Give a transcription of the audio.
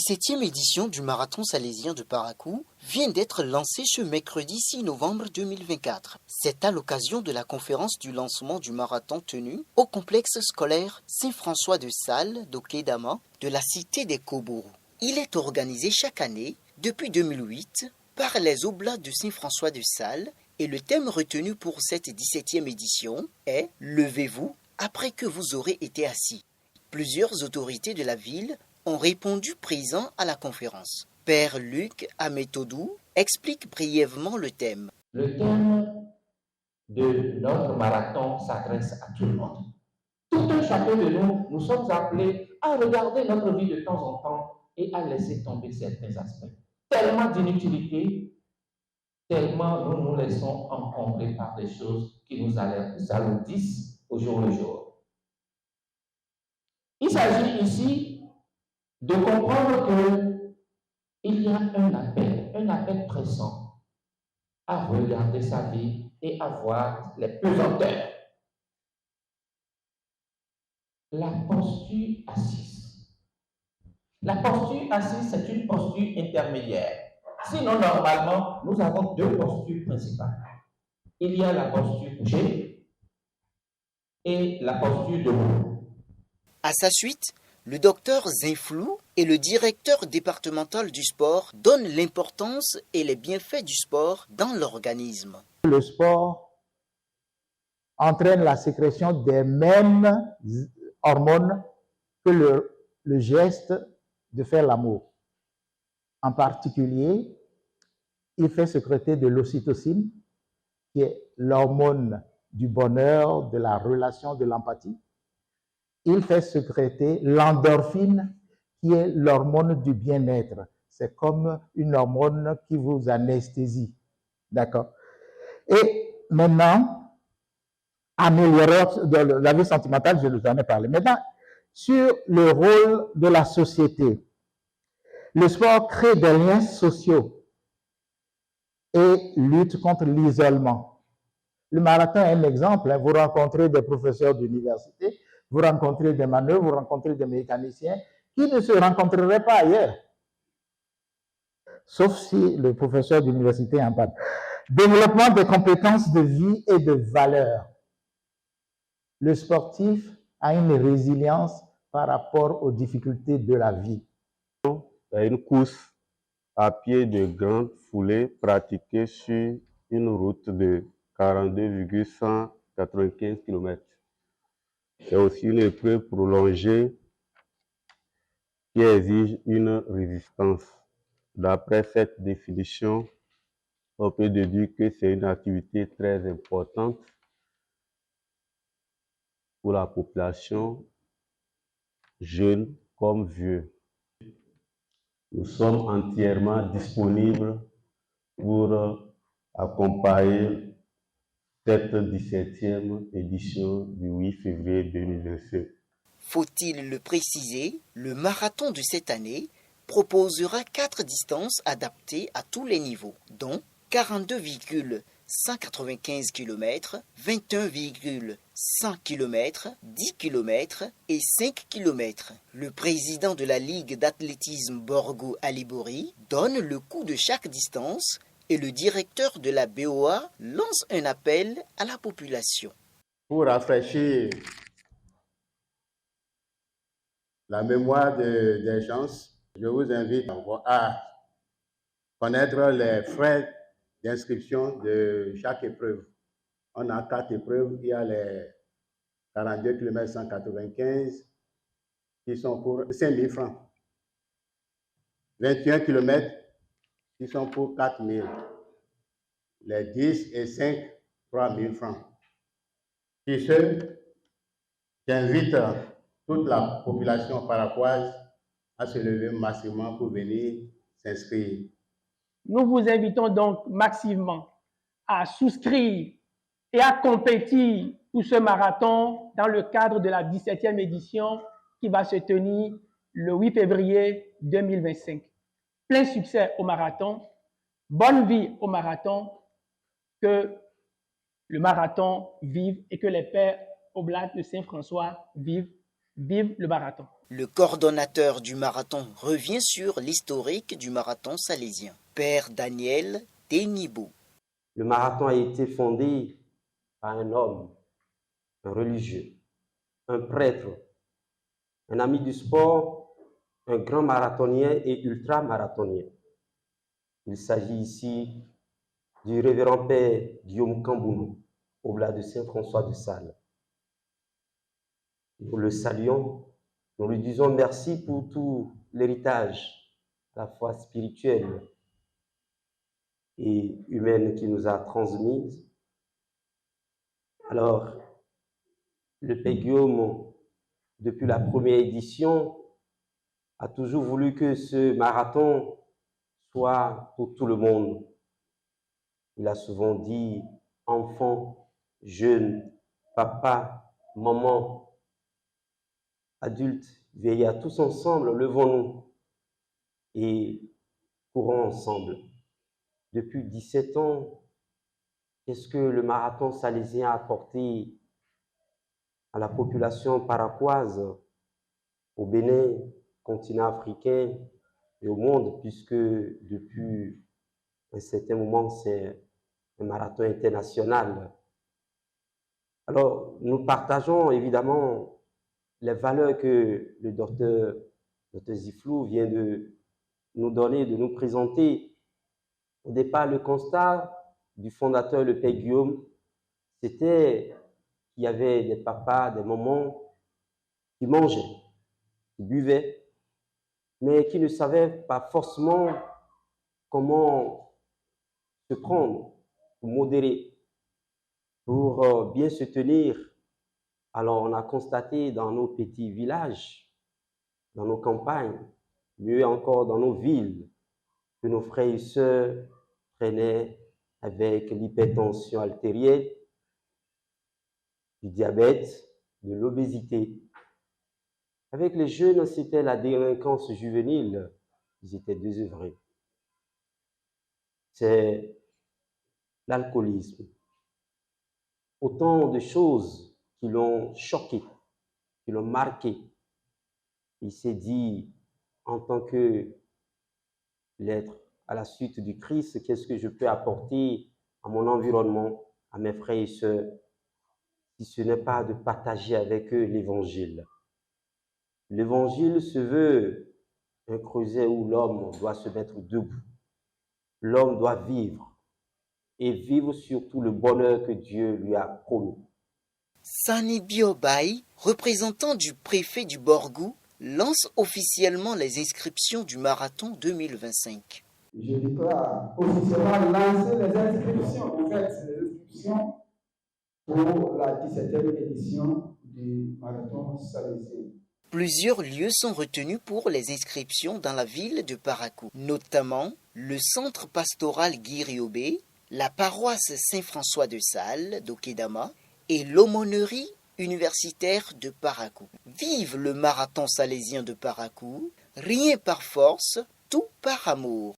17e édition du marathon salésien de Parakou vient d'être lancée ce mercredi 6 novembre 2024. C'est à l'occasion de la conférence du lancement du marathon tenue au complexe scolaire Saint-François de Sales d'Okédama de la cité des Kobourou. Il est organisé chaque année, depuis 2008, par les Oblats de Saint-François de Sales et le thème retenu pour cette 17e édition est « Levez-vous après que vous aurez été assis ». Plusieurs autorités de la ville ont répondu présents à la conférence. Père Luc Ametodou explique brièvement le thème. Le thème de notre marathon s'adresse à tout le monde. Tout un chacun de nous, nous sommes appelés à regarder notre vie de temps en temps et à laisser tomber certains aspects. Tellement d'inutilité, tellement nous nous laissons encombrer par des choses qui nous alourdissent au jour le jour. Il s'agit ici de comprendre qu'il y a un appel pressant à regarder sa vie et à voir les pesanteurs. La posture assise. La posture assise, c'est une posture intermédiaire. Sinon, normalement, nous avons deux postures principales. Il y a la posture couchée et la posture debout. À sa suite, le docteur Zinflou et le directeur départemental du sport donnent l'importance et les bienfaits du sport dans l'organisme. Le sport entraîne la sécrétion des mêmes hormones que le geste de faire l'amour. En particulier, il fait sécréter de l'ocytocine, qui est l'hormone du bonheur, de la relation, de l'empathie. Il fait sécréter l'endorphine, qui est l'hormone du bien-être. C'est comme une hormone qui vous anesthésie. D'accord? Et maintenant, améliorer la vie sentimentale, je vous en ai parlé. Maintenant, sur le rôle de la société, le sport crée des liens sociaux et lutte contre l'isolement. Le marathon est un exemple. Vous rencontrez des professeurs d'université, vous rencontrez des manœuvres, vous rencontrez des mécaniciens qui ne se rencontreraient pas ailleurs. Sauf si le professeur d'université en parle. Développement des compétences de vie et de valeur. Le sportif a une résilience par rapport aux difficultés de la vie. Une course à pied de grande foulée pratiquée sur une route de 42,195 km. C'est aussi une épreuve prolongée qui exige une résistance. D'après cette définition, on peut déduire que c'est une activité très importante pour la population, jeune comme vieux. Nous sommes entièrement disponibles pour accompagner cette 17e édition du 8 février 2025. Faut-il le préciser, le marathon de cette année proposera 4 distances adaptées à tous les niveaux, dont 42,195 km, 21,100 km, 10 km et 5 km. Le président de la Ligue d'athlétisme Borgo Alibori donne le coût de chaque distance et le directeur de la BOA lance un appel à la population. Pour rafraîchir la mémoire des gens, je vous invite à connaître les frais d'inscription de chaque épreuve. On a 4 épreuves. Il y a les 42 km 195 qui sont pour 5 000 francs. 21 km qui sont pour 4 000. Les 10 et 5, 3 000 francs. Sur ce, j'invite toute la population paraquoise à se lever massivement pour venir s'inscrire. Nous vous invitons donc massivement à souscrire et à compétir pour ce marathon dans le cadre de la 17e édition qui va se tenir le 8 février 2025. Plein succès au marathon, bonne vie au marathon, que le marathon vive et que les pères Oblats de Saint-François vivent Vive le marathon! Le coordonnateur du marathon revient sur l'historique du marathon salésien. Père Daniel Ténibo. Le marathon a été fondé par un homme, un religieux, un prêtre, un ami du sport, un grand marathonien et ultra-marathonien. Il s'agit ici du révérend père Guillaume Cambounou, oblat de Saint-François de Sales. Nous le saluons, nous lui disons merci pour tout l'héritage, à la fois spirituel et humaine qu'il nous a transmise. Alors, le père Guillaume, depuis la première édition, a toujours voulu que ce marathon soit pour tout le monde. Il a souvent dit, enfants, jeunes, papa, maman, adultes, vieillards, tous ensemble, levons-nous et courons ensemble. Depuis 17 ans, qu'est-ce que le marathon salésien a apporté à la population paraquoise, au Bénin, continent africain et au monde, puisque depuis un certain moment, c'est un marathon international. Alors, nous partageons évidemment les valeurs que le docteur Ziflou vient de nous donner, de nous présenter. Au départ, le constat du fondateur, le père Guillaume, c'était qu'il y avait des papas, des mamans qui mangeaient, qui buvaient, mais qui ne savaient pas forcément comment se prendre, pour modérer, pour bien se tenir. Alors, on a constaté dans nos petits villages, dans nos campagnes, mieux encore dans nos villes, que nos frères et sœurs traînaient avec l'hypertension artérielle, du diabète, de l'obésité. Avec les jeunes, c'était la délinquance juvénile. Ils étaient désœuvrés. C'est l'alcoolisme. Autant de choses qui l'ont choqué, qui l'ont marqué. Il s'est dit, en tant que l'être à la suite du Christ, qu'est-ce que je peux apporter à mon environnement, à mes frères et sœurs, si ce n'est pas de partager avec eux l'Évangile. L'Évangile se veut un creuset où l'homme doit se mettre debout. L'homme doit vivre, et vivre surtout le bonheur que Dieu lui a promis. Sani Biobay, représentant du préfet du Borgou, lance officiellement les inscriptions du marathon 2025. Je déclare officiellement lancer les inscriptions, en fait, les inscriptions pour la 17e édition du marathon salésien. Plusieurs lieux sont retenus pour les inscriptions dans la ville de Parakou, notamment le centre pastoral Guiriobé, la paroisse Saint-François de Sales d'Okedama et l'aumônerie universitaire de Parakou. Vive le marathon salésien de Parakou, rien par force, tout par amour.